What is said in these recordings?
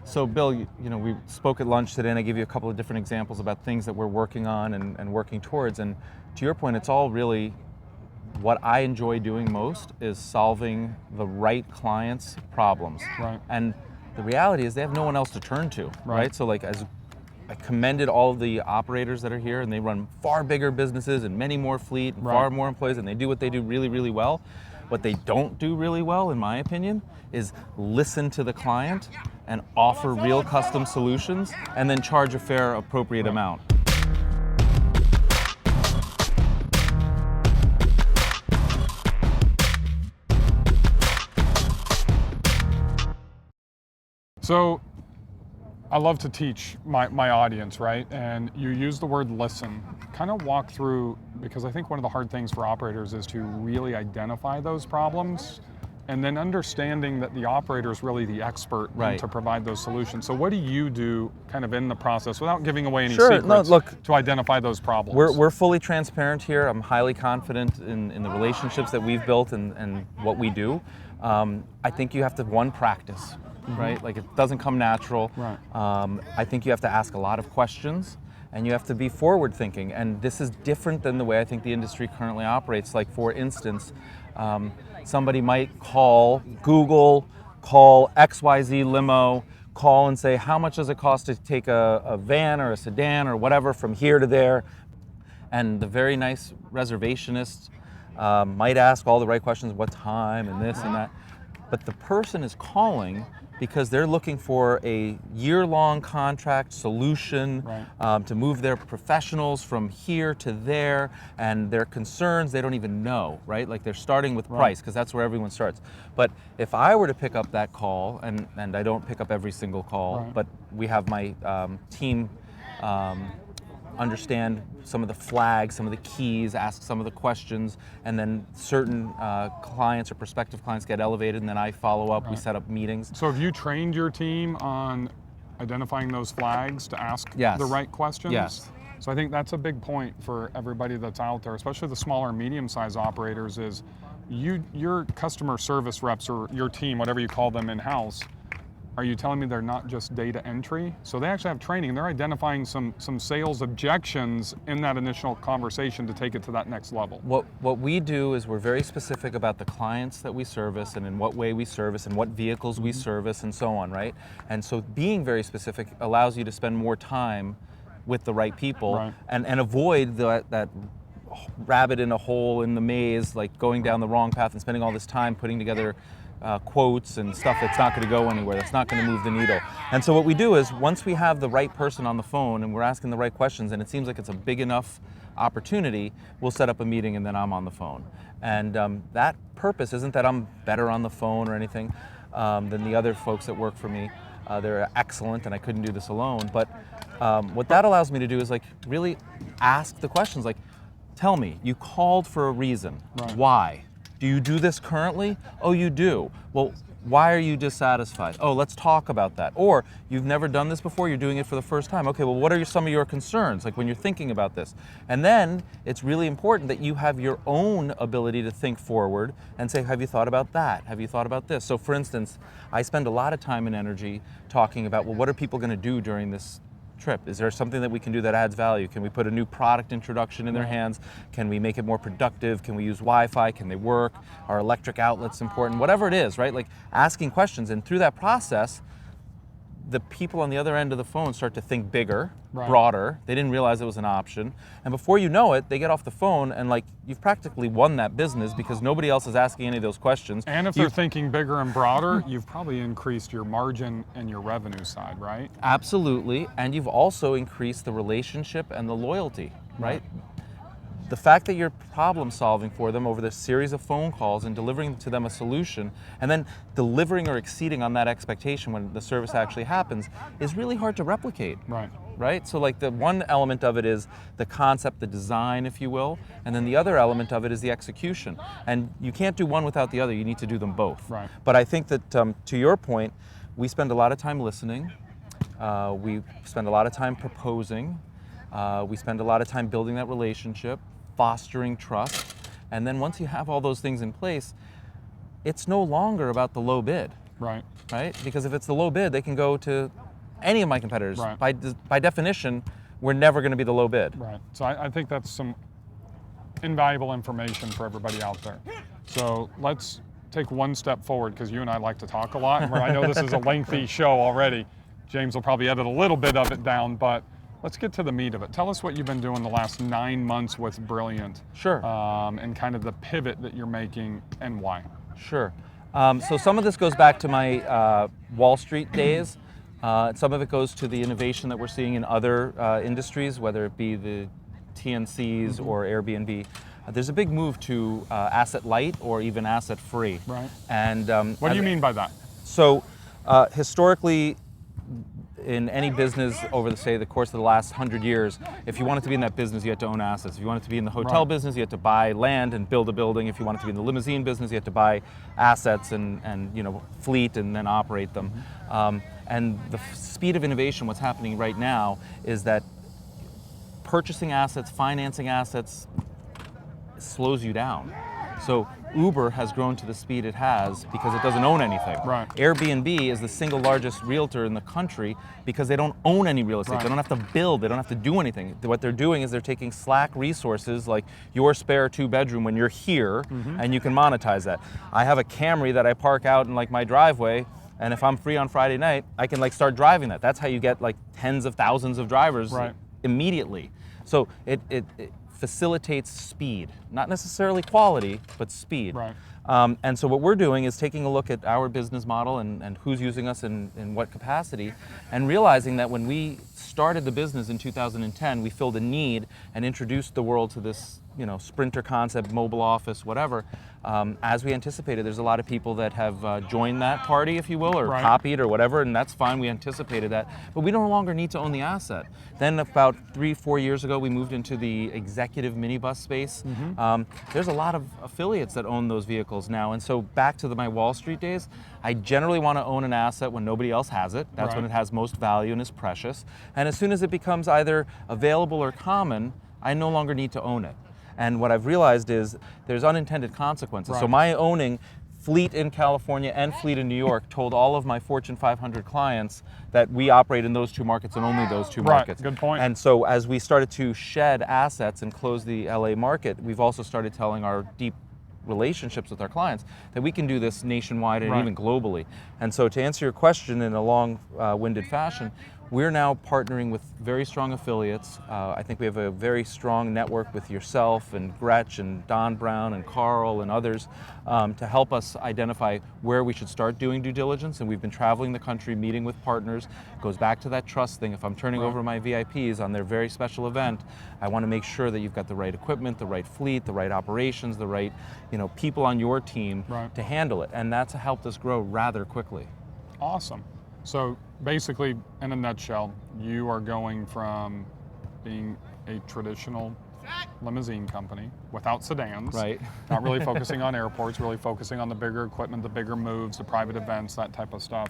So Bill, we spoke at lunch today and I gave you a couple of different examples about things that we're working on and working towards. And to your point, it's all really what I enjoy doing most is solving the right clients' problems. Right. And the reality is they have no one else to turn to, right? So like as I commended all of the operators that are here and they run far bigger businesses and many more fleet and far more employees and they do what they do really, really well. What they don't do really well, in my opinion, is listen to the client and offer real custom solutions and then charge a fair, appropriate amount. So I love to teach my audience, right? And you use the word listen. Kind of walk through, because I think one of the hard things for operators is to really identify those problems and then understanding that the operator is really the expert to provide those solutions. So what do you do kind of in the process without giving away any secrets to identify those problems? We're fully transparent here. I'm highly confident in the relationships that we've built and what we do. I think you have to, practice. Right? Like it doesn't come natural. Right. I think you have to ask a lot of questions and you have to be forward thinking. And this is different than the way I think the industry currently operates. Like for instance, somebody might call Google, call XYZ Limo, call and say, how much does it cost to take a van or a sedan or whatever from here to there? And the very nice reservationist might ask all the right questions, what time and this and that. But the person is calling because they're looking for a year-long contract solution to move their professionals from here to there, and their concerns they don't even know, right? Like they're starting with price because that's where everyone starts. But if I were to pick up that call, and I don't pick up every single call, but we have my team understand some of the flags, some of the keys, ask some of the questions, and then certain clients or prospective clients get elevated, and then I follow up, we set up meetings. So have you trained your team on identifying those flags to ask the right questions? Yes. So I think that's a big point for everybody that's out there, especially the smaller and medium-sized operators, is your customer service reps or your team, whatever you call them in-house, are you telling me they're not just data entry? So they actually have training. They're identifying some sales objections in that initial conversation to take it to that next level. What we do is we're very specific about the clients that we service and in what way we service and what vehicles we service and so on, right? And so being very specific allows you to spend more time with the right people and avoid that rabbit in a hole in the maze, like going down the wrong path and spending all this time putting together quotes and stuff that's not going to go anywhere, that's not going to move the needle. And so what we do is once we have the right person on the phone and we're asking the right questions and it seems like it's a big enough opportunity, we'll set up a meeting and then I'm on the phone. And that purpose isn't that I'm better on the phone or anything than the other folks that work for me. They're excellent and I couldn't do this alone. But what that allows me to do is like really ask the questions like, tell me, you called for a reason. Why? Do you do this currently? Oh, you do. Well, why are you dissatisfied? Oh, let's talk about that. Or you've never done this before, you're doing it for the first time. Okay, well, what are some of your concerns, like when you're thinking about this? And then it's really important that you have your own ability to think forward and say, have you thought about that? Have you thought about this? So for instance, I spend a lot of time and energy talking about, well, what are people gonna do during this trip? Is there something that we can do that adds value? Can we put a new product introduction in their hands? Can we make it more productive? Can we use Wi-Fi? Can they work? Are electric outlets important? Whatever it is, right? Like asking questions, and through that process, the people on the other end of the phone start to think bigger, broader. They didn't realize it was an option. And before you know it, they get off the phone and like you've practically won that business because nobody else is asking any of those questions. And if they're thinking bigger and broader, you've probably increased your margin and your revenue side, right? Absolutely. And you've also increased the relationship and the loyalty, right? The fact that you're problem solving for them over this series of phone calls and delivering to them a solution and then delivering or exceeding on that expectation when the service actually happens is really hard to replicate. Right? So like the one element of it is the concept, the design, if you will, and then the other element of it is the execution. And you can't do one without the other, you need to do them both. But I think that to your point, we spend a lot of time listening, we spend a lot of time proposing, we spend a lot of time building that relationship, fostering trust, and then once you have all those things in place, it's no longer about the low bid. Right. right? Because if it's the low bid, they can go to any of my competitors. Right. By definition, we're never going to be the low bid. Right. So I think that's some invaluable information for everybody out there. So let's take one step forward, because you and I like to talk a lot. And I know this is a lengthy show already. James will probably edit a little bit of it down, but let's get to the meat of it. Tell us what you've been doing the last 9 months with Brilliant. Sure. And kind of the pivot that you're making and why. Sure. So some of this goes back to my Wall Street days. Some of it goes to the innovation that we're seeing in other industries, whether it be the TNCs or Airbnb. There's a big move to asset light or even asset free. Right. And What do you mean by that? So historically, in any business over the course of the last 100 years, if you wanted to be in that business, you had to own assets. If you wanted to be in the hotel business, you had to buy land and build a building. If you wanted to be in the limousine business, you had to buy assets and fleet and then operate them. And the speed of innovation, what's happening right now, is that purchasing assets, financing assets, slows you down. So Uber has grown to the speed it has because it doesn't own anything. Right. Airbnb is the single largest realtor in the country because they don't own any real estate. Right. They don't have to build, they don't have to do anything. What they're doing is they're taking slack resources like your spare 2-bedroom when you're here, and you can monetize that. I have a Camry that I park out in my driveway, and if I'm free on Friday night, I can start driving that. That's how you get tens of thousands of drivers immediately. So it facilitates speed, not necessarily quality, but speed. Right. And so what we're doing is taking a look at our business model and who's using us in what capacity, and realizing that when we started the business in 2010, we filled a need and introduced the world to this sprinter concept, mobile office, whatever. As we anticipated, there's a lot of people that have joined that party, if you will, or copied or whatever, and that's fine, we anticipated that. But we no longer need to own the asset. Then about 3-4 years ago, we moved into the executive minibus space. There's a lot of affiliates that own those vehicles now, and so back to my Wall Street days, I generally want to own an asset when nobody else has it. That's when it has most value and is precious. And as soon as it becomes either available or common, I no longer need to own it. And what I've realized is there's unintended consequences. So my owning fleet in California and fleet in New York told all of my Fortune 500 clients that we operate in those two markets and only those two markets. Good point. And so as we started to shed assets and close the LA market, we've also started telling our deep relationships with our clients that we can do this nationwide and even globally. And so to answer your question in a long-winded fashion, we're now partnering with very strong affiliates. I think we have a very strong network with yourself and Gretch and Don Brown and Carl and others to help us identify where we should start doing due diligence. And we've been traveling the country, meeting with partners. It goes back to that trust thing. If I'm turning over my VIPs on their very special event, I want to make sure that you've got the right equipment, the right fleet, the right operations, the right people on your team to handle it. And that's helped us grow rather quickly. Awesome. So basically, in a nutshell, you are going from being a traditional limousine company without sedans, not really focusing on airports, really focusing on the bigger equipment, the bigger moves, the private events, that type of stuff,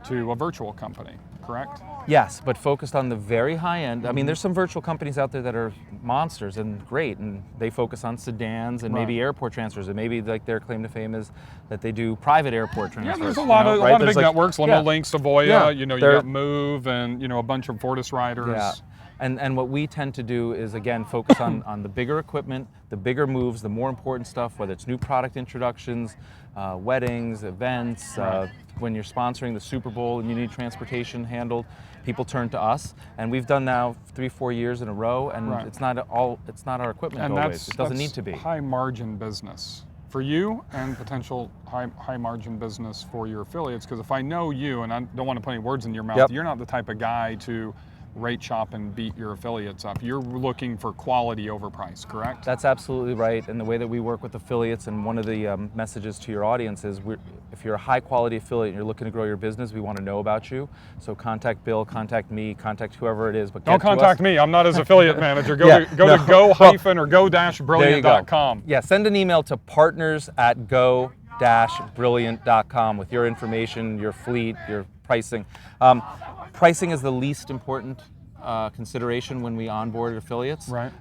to a virtual company, correct? Yes, but focused on the very high end. I mean, there's some virtual companies out there that are monsters and great, and they focus on sedans and maybe airport transfers, and maybe their claim to fame is that they do private airport transfers. Yeah, there's a lot of big networks, Limo Links, Savoya, you got Move, and a bunch of Fortis riders. Yeah. And what we tend to do is, again, focus on the bigger equipment, the bigger moves, the more important stuff, whether it's new product introductions, weddings, events, when you're sponsoring the Super Bowl and you need transportation handled, people turn to us. And we've done now 3-4 years in a row, and it's not our equipment always. It doesn't need to be. High margin business for you and potential high margin business for your affiliates. Because if I know you, and I don't want to put any words in your mouth, you're not the type of guy to rate shop and beat your affiliates up. You're looking for quality over price, correct? That's absolutely right. And the way that we work with affiliates, and one of the messages to your audience is, if you're a high quality affiliate and you're looking to grow your business, we want to know about you. So contact Bill, contact me, contact whoever it is. But don't contact me. I'm not his affiliate manager. Go to go-or-brilliant.com. Yeah, send an email to partners@go-brilliant.com with your information, your fleet, your pricing. Pricing is the least important consideration when we onboard affiliates. Right.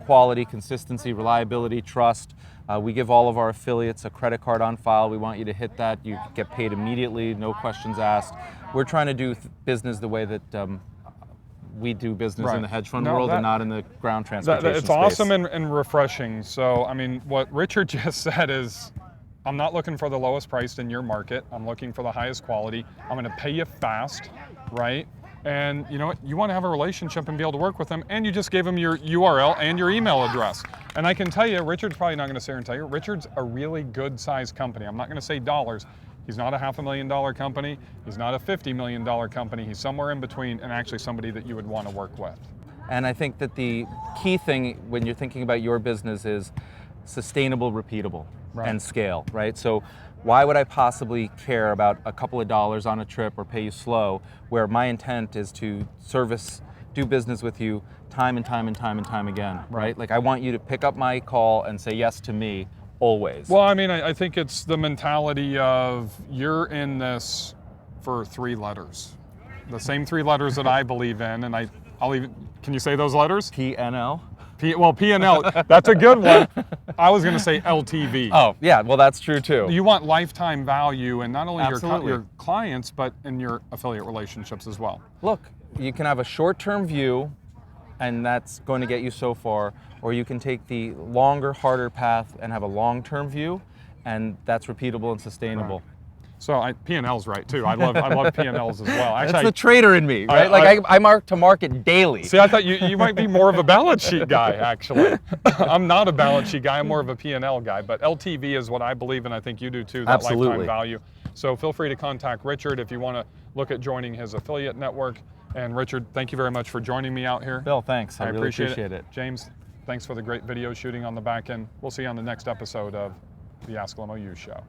Quality, consistency, reliability, trust. We give all of our affiliates a credit card on file. We want you to hit that. You get paid immediately, no questions asked. We're trying to do business the way that we do business in the hedge fund world and not in the ground transportation it's space. awesome and refreshing. So, I mean, what Richard just said is, I'm not looking for the lowest priced in your market. I'm looking for the highest quality. I'm going to pay you fast, right? And you know what? You want to have a relationship and be able to work with them, and you just gave them your URL and your email address. And I can tell you, Richard's probably not going to sit here and tell you, Richard's a really good sized company. I'm not going to say dollars. He's not a $500,000 company. He's not a $50 million company. He's somewhere in between, and actually somebody that you would want to work with. And I think that the key thing when you're thinking about your business is sustainable, repeatable, and scale, right? So why would I possibly care about a couple of dollars on a trip or pay you slow, where my intent is to do business with you time and time and time and time again, right? Like, I want you to pick up my call and say yes to me always. Well, I mean, I think it's the mentality of, you're in this for 3 letters. The same 3 letters that I believe in, and I'll even, can you say those letters? PNL? Well, P&L, that's a good one. I was going to say LTV. Oh, yeah, well, that's true too. You want lifetime value in not only Absolutely. your clients, but in your affiliate relationships as well. Look, you can have a short-term view, and that's going to get you so far, or you can take the longer, harder path and have a long-term view, and that's repeatable and sustainable. Right. So P&L's right too. I love P&Ls as well. Actually, that's the trader in me, right? I mark to market daily. See, I thought you might be more of a balance sheet guy, actually. I'm not a balance sheet guy. I'm more of a P&L guy. But LTV is what I believe, and I think you do too, that lifetime value. So feel free to contact Richard if you want to look at joining his affiliate network. And Richard, thank you very much for joining me out here. Bill, thanks. I really appreciate it. James, thanks for the great video shooting on the back end. We'll see you on the next episode of the Ask Limo U Show.